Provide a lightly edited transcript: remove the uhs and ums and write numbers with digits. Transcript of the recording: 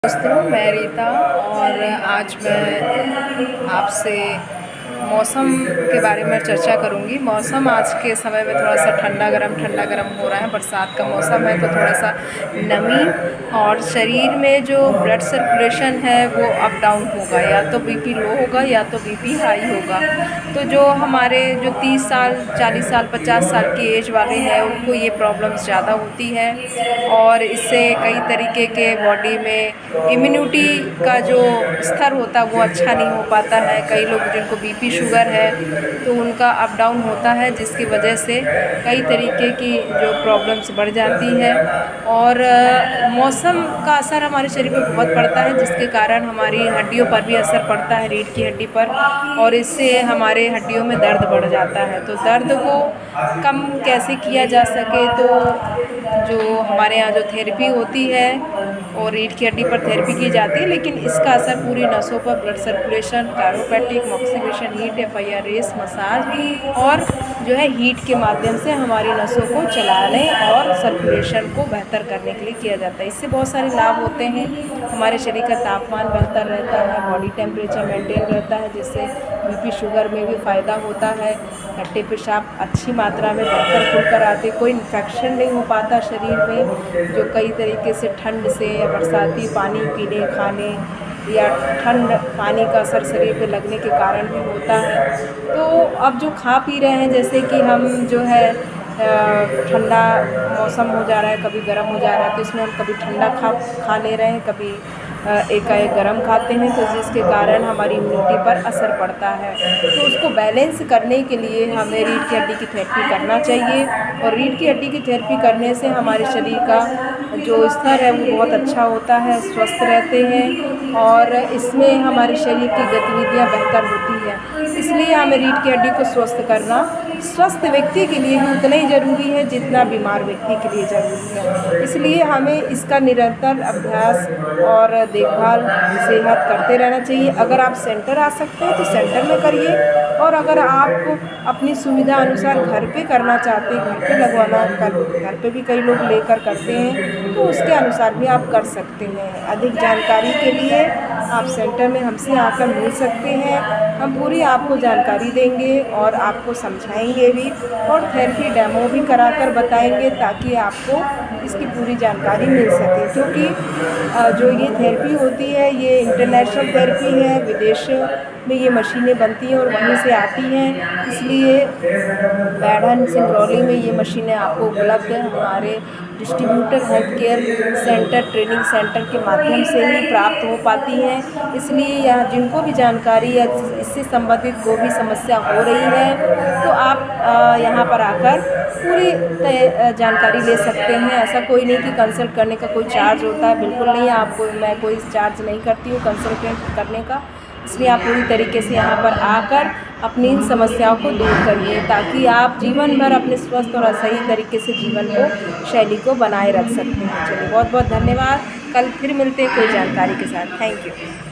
दोस्तों, मैं रीता और आज मैं आपसे मौसम के बारे में चर्चा करूंगी। मौसम आज के समय में थोड़ा सा ठंडा गरम हो रहा है। बरसात का मौसम है तो थोड़ा सा नमी और शरीर में जो ब्लड सर्कुलेशन है वो अप डाउन होगा, या तो बीपी लो होगा या तो बीपी हाई होगा। तो जो हमारे जो 30 साल 40 साल 50 साल की एज वाले हैं उनको ये प्रॉब्लम्स ज़्यादा होती है और इससे कई तरीके के बॉडी में इम्यूनिटी का जो स्तर होता है वो अच्छा नहीं हो पाता है। कई लोग जिनको बीपी शुगर है तो उनका अप डाउन होता है, जिसकी वजह से कई तरीके की जो प्रॉब्लम्स बढ़ जाती है। और मौसम का असर हमारे शरीर पर बहुत पड़ता है, जिसके कारण हमारी हड्डियों पर भी असर पड़ता है, रीढ़ की हड्डी पर, और इससे हमारे हड्डियों में दर्द बढ़ जाता है। तो दर्द को कम कैसे किया जा सके, तो जो हमारे यहाँ जो थेरेपी होती है और रीढ़ की हड्डी पर थेरेपी की जाती है, लेकिन इसका असर पूरी नसों पर blood circulation, chiropractic, moxibustion, heat, FIR, massage और जो है हीट के माध्यम से हमारी नसों को चलाने और सर्कुलेशन को बेहतर करने के लिए किया जाता है। इससे बहुत सारे लाभ होते हैं। हमारे शरीर का तापमान बेहतर रहता है, बॉडी टेम्परेचर मेंटेन रहता है, जिससे बीपी शुगर में भी फ़ायदा होता है। खट्टे पेशाब अच्छी मात्रा में बेहतर खुलकर आते, कोई इन्फेक्शन नहीं हो पाता शरीर में, जो कई तरीके से ठंड से या बरसाती पानी पीने खाने या ठंड पानी का असर शरीर पे लगने के कारण भी होता है। तो अब जो खा पी रहे हैं, जैसे कि हम जो है ठंडा मौसम हो जा रहा है, कभी गर्म हो जा रहा है, तो इसमें हम कभी ठंडा खा ले रहे हैं, कभी एकाएक गर्म खाते हैं, तो जिसके कारण हमारी इम्यूनिटी पर असर पड़ता है। तो उसको बैलेंस करने के लिए हमें रीढ़ की हड्डी की थेरेपी करना चाहिए, और रीढ़ की हड्डी की थेरेपी करने से हमारे शरीर का जो स्तर है वो बहुत अच्छा होता है, स्वस्थ रहते हैं, और इसमें हमारे शरीर की गतिविधियाँ बेहतर होती हैं। इसलिए हमें रीढ़ की हड्डी को स्वस्थ करना स्वस्थ व्यक्ति के लिए भी उतना ही ज़रूरी है जितना बीमार व्यक्ति के लिए ज़रूरी है। इसलिए हमें इसका निरंतर अभ्यास और देखभाल सेहत करते रहना चाहिए। अगर आप सेंटर आ सकते हैं तो सेंटर में करिए, और अगर आप अपनी सुविधा अनुसार घर पे करना चाहते हैं, घर पे लगवाना, घर पे भी कई लोग लेकर करते हैं, तो उसके अनुसार भी आप कर सकते हैं। अधिक जानकारी के लिए आप सेंटर में हमसे आकर मिल सकते हैं। हम पूरी आपको जानकारी देंगे और आपको समझाएंगे भी, और थेरेपी डेमो भी कराकर बताएंगे, ताकि आपको इसकी पूरी जानकारी मिल सके। क्योंकि जो ये थेरेपी होती है ये इंटरनेशनल थेरेपी है, विदेश में ये मशीनें बनती हैं और वहीं से आती हैं। इसलिए बैढ़न सिंगरौली में ये मशीनें आपको उपलब्ध हैं। हमारे distributor health care centre, training centre के माध्यम से ही प्राप्त हो पाती हैं। इसलिए यहाँ जिनको भी जानकारी या इससे संबंधित कोई भी समस्या हो रही है, तो आप यहाँ पर आकर पूरी जानकारी ले सकते हैं। ऐसा कोई नहीं कि कंसल्ट करने का कोई चार्ज होता है, बिल्कुल नहीं। आपको मैं कोई चार्ज नहीं करती हूँ कंसल्टेंट करने का। इसलिए आप पूरी तरीके से यहाँ पर आकर अपनी इन समस्याओं को दूर करिए, ताकि आप जीवन भर अपने स्वस्थ और सही तरीके से जीवन को शैली को बनाए रख सकते हैं। चलिए, बहुत बहुत धन्यवाद। कल फिर मिलते हैं कोई जानकारी के साथ। Thank you.